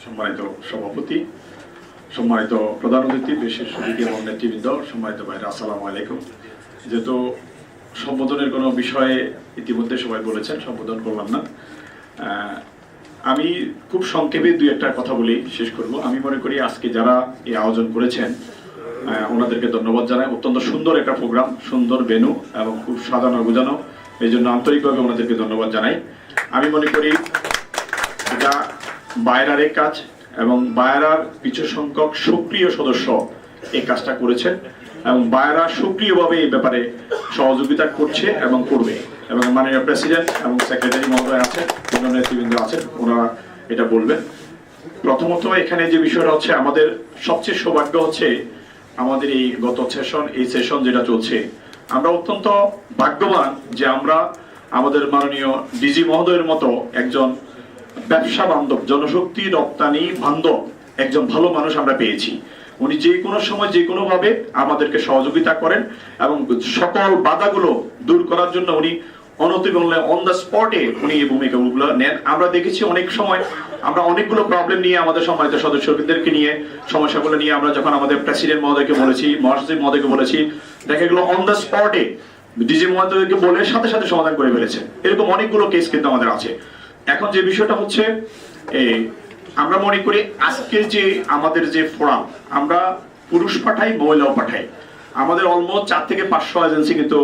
সম্মানিত সভাপতি, সম্মানিত প্রধান অতিথি, বিশেষ অতিথি এবং নেতৃবৃন্দ, সম্মানিত ভাইরা, আসসালামু আলাইকুম। যেহেতু সম্বোধনের কোনো বিষয়ে ইতিমধ্যে সবাই বলেছেন, সম্বোধন করলাম না। আমি খুব সংক্ষেপে দুই একটা কথা বলি শেষ করব। আমি মনে করি আজকে যারা এই আয়োজন করেছেন ওনাদেরকে ধন্যবাদ জানাই। অত্যন্ত সুন্দর একটা প্রোগ্রাম, সুন্দর ভেন্যু এবং খুব সাজানো গোছানো, এই জন্য আন্তরিকভাবে ওনাদেরকে ধন্যবাদ জানাই। আমি মনে করি এটা বায়রার কাজ এবং বায়রার কিছু সংখ্যক সক্রিয় সদস্য এই কাজটা করেছেন এবং বায়রা সক্রিয়ভাবে এই ব্যাপারে সহযোগিতা করছে এবং করবে, এবং মাননীয় প্রেসিডেন্ট এবং সেক্রেটারি মহোদয় আছেন, অন্যান্য নেতৃবৃন্দ আছেন, ওনারা এটা বলবেন। প্রথমত এখানে যে বিষয়টা হচ্ছে, আমাদের সবচেয়ে সৌভাগ্য হচ্ছে আমাদের এই গত সেশন যেটা চলছে, আমরা অত্যন্ত ভাগ্যবান যে আমরা আমাদের মাননীয় ডিজি মহোদয়ের মতো একজন ব্যবসা বান্ধব, জনশক্তি রপ্তানি বান্ধব একজন ভালো মানুষ আমরা পেয়েছি। উনি যে কোনো সময় যে কোনো ভাবে আমাদেরকে সহযোগিতা করেন এবং সকল বাধাগুলো দূর করার জন্য উনি অনতিবিলম্বে অন দ্য স্পটে উনি এই ভূমিকাগুলো নেন। আমরা দেখেছি অনেক সময় আমরা অনেকগুলো প্রবলেম নিয়ে আমাদের সম্মানিত সদস্যদেরকে নিয়ে সমস্যাগুলো নিয়ে আমরা যখন আমাদের প্রেসিডেন্ট মহোদয়কে বলেছি, মহাসচিব মহোদয়কে বলেছি, দেখা গেলো অন দ্য স্পটে ডিজি মহোদয়কে বলে সাথে সাথে সমাধান করে ফেলেছে। এরকম অনেকগুলো কেস কিন্তু আমাদের আছে। এখন যে বিষয়টা হচ্ছে, আমরা মনে করি আজকের যে আমাদের যে ফোরাম, আমরা পুরুষ পাঠাই, মহিলাও পাঠাই। আমাদের অলমোস্ট 4 থেকে 500 এজেন্সি কিন্তু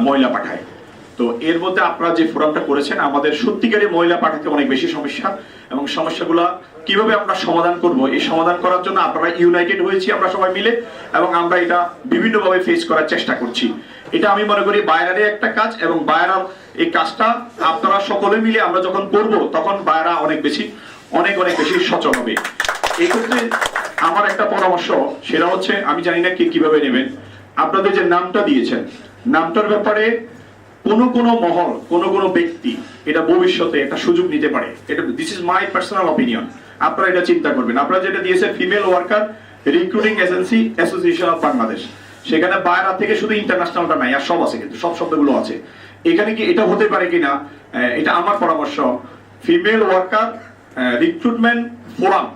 মহিলা পাঠায়। তো এর মধ্যে আপনারা যে ফোরামটা করেছেন, আমাদের সত্যিকারের মহিলা পাঠাতে অনেক বেশি সমস্যা, এবং সমস্যাগুলো কিভাবে আমরা সমাধান করব, এই সমাধান করার জন্য আপনারা ইউনাইটেড হয়েছি আমরা সবাই মিলে, এবং আমরা এটা বিভিন্নভাবে ফেস করার চেষ্টা করছি। এটা আমি মনে করি বায়রারই একটা কাজ, এবং বায়রার এই কাজটা আপনারা সকলে মিলে আমরা যখন করব তখন বায়রা অনেক বেশি সচল হবে। এই ক্ষেত্রে আমার একটা পরামর্শ, সেটা হচ্ছে, আমি জানি না কে কিভাবে নেবেন, আপনাদের যে নামটা দিয়েছেন, নামটার ব্যাপারে কোনো মহল, কোনো ব্যক্তি এটা ভবিষ্যতে একটা সুযোগ নিতে পারে। এটা this is my personal opinion, আপনারা এটা চিন্তা করবেন। আপনারা যেটা দিয়েছেন female worker recruiting agency association of Bangladesh, সেখানে বায়রা থেকে শুধু ইন্টারন্যাশনালটা নাই, আর সব আছে, কিন্তু সব শব্দগুলো আছে। এখানে কি এটা হতে পারে কিনা, এটা আমার পরামর্শ। ফিমেল ওয়ার্কার রিক্রুটমেন্ট ফোরাম,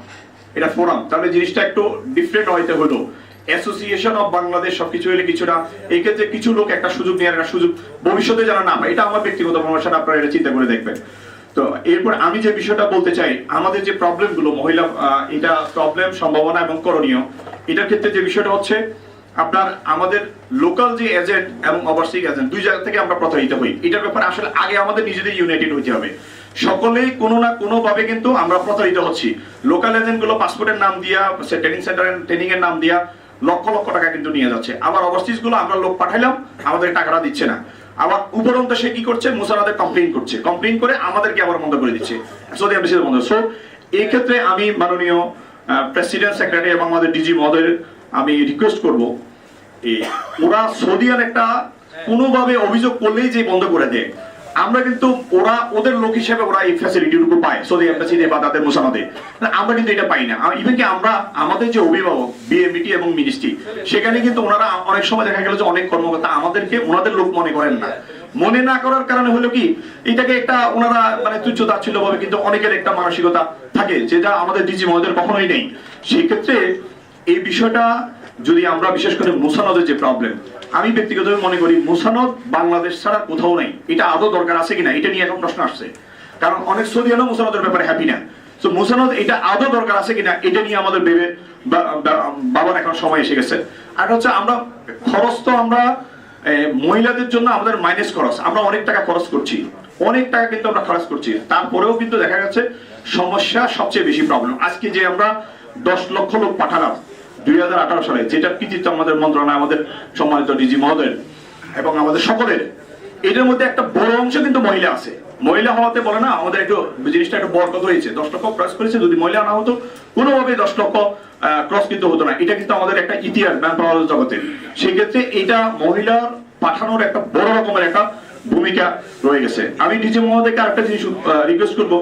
এটা ফোরাম, তাহলে জিনিসটা একটু ডিফারেন্ট হইতে হলো। অ্যাসোসিয়েশন অফ বাংলাদেশ সবকিছু হলে কিছুটা, এই ক্ষেত্রে কিছু লোক একটা সুযোগ নেওয়ার একটা সুযোগ ভবিষ্যতে যেন না পায়, এটা আমার ব্যক্তিগত পরামর্শ, আপনারা এটা চিন্তা করে দেখবেন। তো এরপর আমি যে বিষয়টা বলতে চাই, আমাদের যে প্রবলেমগুলো মহিলা, এটা প্রবলেম, সম্ভাবনা এবং করণীয়, এটার ক্ষেত্রে যে বিষয়টা হচ্ছে, আপনার আমাদের লোকাল যে এজেন্ট এবং ওভারসিজ এজেন্ট, দুই জায়গা থেকে আমরা প্রতারিত হই। এটার ব্যাপারে আসলে আগে আমাদের নিজেদের ইউনাইটেড হইতে হবে। সকলেই কোনো না কোনো ভাবে কিন্তু আমরা প্রতারিত হচ্ছি। লোকাল এজেন্ট গুলো পাসপোর্টের নাম দিয়া, ট্রেনিং সেন্টারের ট্রেনিং এর নাম দিয়া লক্ষ লক্ষ টাকা কিন্তু নিয়ে যাচ্ছে। আবার ওভারসিজ গুলো আমরা লোক পাঠাইলাম, আমাদের টাকাটা দিচ্ছে না। আবার উপরন্ত সে কি করছে, মুসারাদের কমপ্লেইন করে আমাদেরকে আবার বন্ধ করে দিচ্ছে, সৌদি এমবাসিতে বন্ধ। সো এই ক্ষেত্রে আমি মাননীয় প্রেসিডেন্ট, সেক্রেটারি এবং আমাদের ডিজি মহোদয়ের আমি রিকোয়েস্ট করব, ওরা সৌদিয়ান একটা কোনোভাবে অভিযোগ করলেই যে বন্ধ করে দেয়, আমরা কিন্তু ওরা ওদের লোক হিসেবে ওরা এই ফ্যাসিলিটিটুকু পায় সৌদি এম্বাসিতে বা তাদের মোসানাদে, আমরা কিন্তু এটা পাই না। ইভেন কি আমরা আমাদের যে অভিভাবক বিএমইটি এবং মিনিস্ট্রি, সেখানে কিন্তু ওনারা অনেক সময় দেখা গেল যে অনেক কর্মকর্তা আমাদেরকে ওনাদের লোক মনে করেন না। মনে না করার কারণে হলো কি, এটাকে একটা ওনারা মানে তুচ্ছ তাচ্ছিল্য ভাবে, কিন্তু অনেকের একটা মানসিকতা থাকে যেটা আমাদের ডিজি মহোদয়ের কখনোই নেই। সেই ক্ষেত্রে এই বিষয়টা যদি আমরা বিশেষ করে মোসানদের যে প্রবলেম, আমি ব্যক্তিগতভাবে মনে করি মোসানদ বাংলাদেশ ছাড়া কোথাও নাই। এটা আদৌ দরকার আছে কিনা, এটা নিয়ে এখন প্রশ্ন আসছে, কারণ অনেক সৌদিয়ানও মোসানদের ব্যাপারে হ্যাপি না। তো মোসানদ এটা আদৌ দরকার আছে কিনা, এটা নিয়ে আমাদের ভেবে বাবার এখন সময় এসে গেছে। আর হচ্ছে আমরা খরচ তো আমরা মহিলাদের জন্য আমাদের মাইনাস খরচ, আমরা অনেক টাকা খরচ করছি, অনেক টাকা কিন্তু আমরা খরচ করছি, তারপরেও কিন্তু দেখা যাচ্ছে সমস্যা সবচেয়ে বেশি প্রবলেম। আজকে যে আমরা 10 লক্ষ লোক পাঠালাম 2018 সালে, যেটা কৃতিত্ব আমাদের মন্ত্রণালয়, আমাদের সম্মানিত ডিজি মহোদয়ের এবং আমাদের সকলের, এটার মধ্যে একটা বড় অংশ কিন্তু মহিলা আছে। মহিলা হওয়াতে বলে না, আমাদের একটু জিনিসটা একটু বরকত হয়েছে, 10 লক্ষ ক্রস করেছে। যদি মহিলা না হতো কোনোভাবে 10 লক্ষ ক্রস কিন্তু হতো না। এটা কিন্তু আমাদের একটা ইতিহাস ম্যান পাওয়ার জগতে। সেই ক্ষেত্রে এটা মহিলার পাঠানোর একটা বড় রকমের একটা ভূমিকা রয়ে গেছে। আমি ডিজি মহোদয়কে আরেকটা জিনিস রিকোয়েস্ট করবো,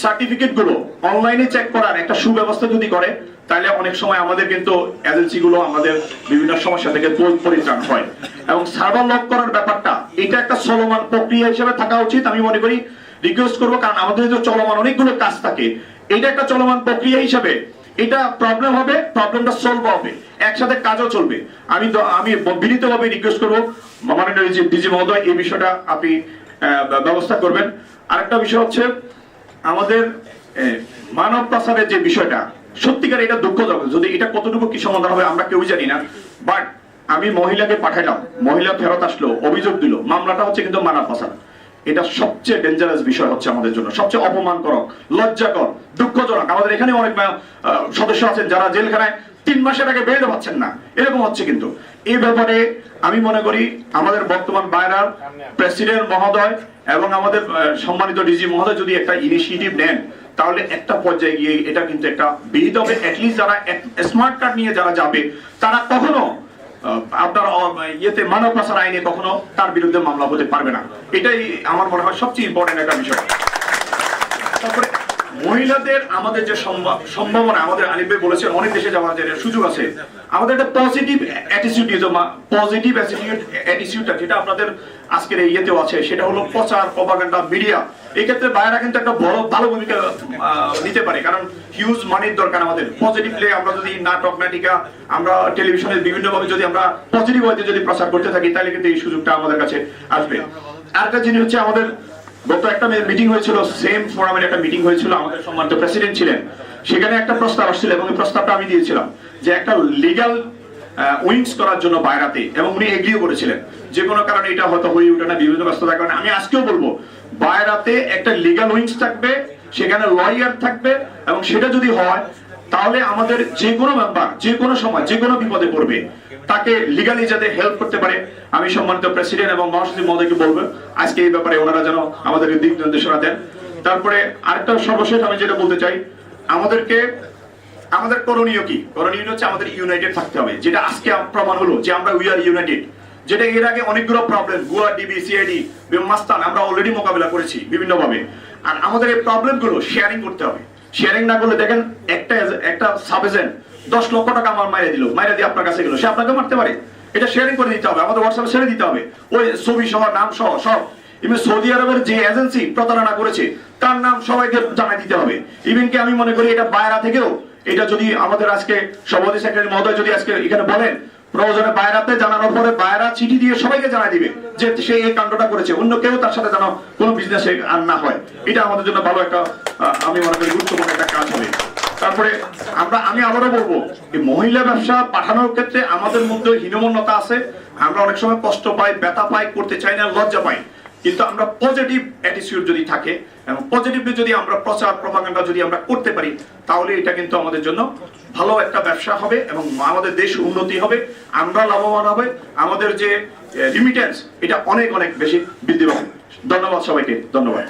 সার্টিফিকেট গুলো অনলাইনে চেক করার একটা সুব্যবস্থা যদি করে, তাহলে অনেক সময় আমাদের কিন্তু এজেন্সি গুলো আমাদের বিভিন্ন সমস্যা থেকে পরিত্রাণ হয়। এবং সার্ভার লক করার ব্যাপারটা, এটা একটা চলমান প্রক্রিয়া হিসেবে থাকা উচিত আমি মনে করি। রিকোয়েস্ট করবো, কারণ আমাদের যে চলমান অনেকগুলো কাজ থাকে, এটা একটা চলমান প্রক্রিয়া হিসাবে এটা প্রবলেম হবে, প্রবলেমটা সলভ হবে, একসাথে কাজও চলবে। আমি বিনীতভাবে রিকোয়েস্ট করবো মাননীয় ডিজি মহোদয় এই বিষয়টা আপনি ব্যবস্থা করবেন। আরেকটা বিষয় হচ্ছে আমাদের মানব পাচারের যে বিষয়টা, সত্যিকার এটা দুঃখজনক, যদি এটা কতটুকু কি সমাধান হবে আমরা কেউ জানি না। বাট আমি মহিলাকে পাঠাইলাম, মহিলা ফেরত আসলো, অভিযোগ দিল, মামলাটা হচ্ছে কিন্তু মানব পাচার। এটা সবচেয়ে ডেঞ্জারাস বিষয় হচ্ছে আমাদের জন্য, সবচেয়ে অপমানকর, লজ্জাকর, দুঃখজনক। আমাদের এখানে অনেক সদস্য আছেন যারা জেলখানায় 3 মাসের আগে বের পাচ্ছেন না, এরকম হচ্ছে। কিন্তু এই ব্যাপারে আমি মনে করি আমাদের বর্তমান বায়রার প্রেসিডেন্ট মহোদয় এবং আমাদের সম্মানিত ডিজি মহোদয় যদি একটা ইনিশিয়েটিভ নেন, তাহলে একটা পর্যায়ে গিয়ে এটা কিন্তু একটা বিহিত হবে। অ্যাটলিস্ট যারা স্মার্ট কার্ড নিয়ে যারা যাবে তারা কখনো আপনার ইয়েতে মানব পাচার আইনে কখনো তার বিরুদ্ধে মামলা হতে পারবে না। এটাই আমার মনে হয় সবচেয়ে ইম্পর্টেন্ট একটা বিষয়। তারপরে মহিলাদের আমাদের যে সম্ভাবনা, আমাদের আলিফ ভাই বলেছেন অনেক দেশে যাওয়ার যে সুযোগ আছে, আমাদের একটা পজিটিভ অ্যাটিটিউড নিয়ে পজিটিভ অ্যাটিটিউডটা যেটা আপনাদের আজকের এই ইয়েতেও আছে, সেটা হলো প্রচার, প্রপাগান্ডা, মিডিয়া। এই ক্ষেত্রে বাইরা কিন্তু একটা ভালো ভূমিকা নিতে পারে, কারণ হিউজ মানির দরকার আমাদের। পজিটিভলি আমরা যদি নাটক নাটিকা, আমরা টেলিভিশনে বিভিন্ন ভাবে যদি আমরা পজিটিভ ওয়েতে যদি প্রচার করতে থাকি, তাহলে কিন্তু এই সুযোগটা আমাদের কাছে আসবে। আরেকটা জিনিস হচ্ছে আমাদের গত একটা মিটিং হয়েছিল, সেম ফোরামের একটা মিটিং হয়েছিল, আমাদের সম্মানিত প্রেসিডেন্ট ছিলেন, সেখানে একটা প্রস্তাব আসছিল এবং এই প্রস্তাবটা আমি দিয়েছিলাম যে একটা লিগ্যাল উইংস করার জন্য বাইরাতে, এবং উনি এগ্রিও করেছিলেন। যে কোনো কারণে এটা হয়তো হয়ে ওঠে না, বিভিন্ন ব্যস্ততার কারণে। আমি আজকেও বলবো বাইরাতে একটা লিগ্যাল উইংস থাকবে, সেখানে লয়ার থাকবে, এবং সেটা যদি হয় তাহলে আমাদের যে কোনো মেম্বার যে কোনো সময় যে কোনো বিপদে পড়বে তাকে লিগালি যাতে হেল্প করতে পারে। আমি সম্মানিত প্রেসিডেন্ট এবং মহাসচিব মহোদয়কে বলবো আজকে এই ব্যাপারে ওনারা যেন আমাদের দিক নির্দেশনা দেন। তারপরে আরেকটা সর্বশেষ আমি যেটা বলতে চাই, আমাদের করণীয় কি? করণীয় হচ্ছে আমাদের ইউনাইটেড থাকতে হবে, যেটা আজকে প্রমাণ হলো যে আমরা উই আর ইউনাইটেড। যেটা এর আগে অনেকগুলো প্রবলেম, গোয়া, ডিবি, সিআইডি, মাস্তান আমরা অলরেডি মোকাবিলা করেছি বিভিন্নভাবে। আর আমাদের এই প্রবলেমগুলো শেয়ারিং করতে হবে। শেয়ারিং না করলে দেখেন একটা সাব এজেন্ট 10 লক্ষ টাকা আমার মাইরে দিয়ে আপনার কাছে গেল, সে আপনাকে মারতে পারে। এটা শেয়ারিং করে দিতে হবে, আমাদের হোয়াটসঅ্যাপে ছেড়ে দিতে হবে, ওই ছবি সহ নাম সহ সব। ইভেন সৌদি আরবের যে এজেন্সি প্রতারণা করেছে তার নাম সবাইকে জানাই দিতে হবে। ইভেন কি আমি মনে করি এটা বাইরা থেকেও, এটা যদি আমাদের আজকে সভাপতি সেক্রেটারি মহোদয় যদি আজকে এখানে বলেন, প্রয়োজনে বাইরাতে জানানোর পরে বাইরা চিঠি দিয়ে সবাইকে জানাই দিবে যে সে এই কাণ্ডটা করেছে, অন্য কেউ তার সাথে যেন কোনো বিজনেস আর না হয়। এটা আমাদের জন্য ভালো একটা, আমি মনে করি গুরুত্বপূর্ণ একটা কাজ হবে। তারপরে আমি আবারও বলবো, এই মহিলা ব্যবসা পাঠানোর ক্ষেত্রে আমাদের মধ্যে হীনমন্যতা আছে। আমরা অনেক সময় কষ্ট পাই, ব্যথা পাই, করতে চাই না, লজ্জা পাই। কিন্তু আমরা পজিটিভ অ্যাটিটিউড যদি থাকে এবং পজিটিভলি যদি আমরা প্রচার প্রপাগান্ডা যদি আমরা করতে পারি, তাহলে এটা কিন্তু আমাদের জন্য ভালো একটা ব্যবসা হবে এবং আমাদের দেশ উন্নতি হবে, আমরা লাভবান হবে, আমাদের যে রিমিটেন্স এটা অনেক অনেক বেশি বৃদ্ধি পাবে। ধন্যবাদ সবাইকে, ধন্যবাদ।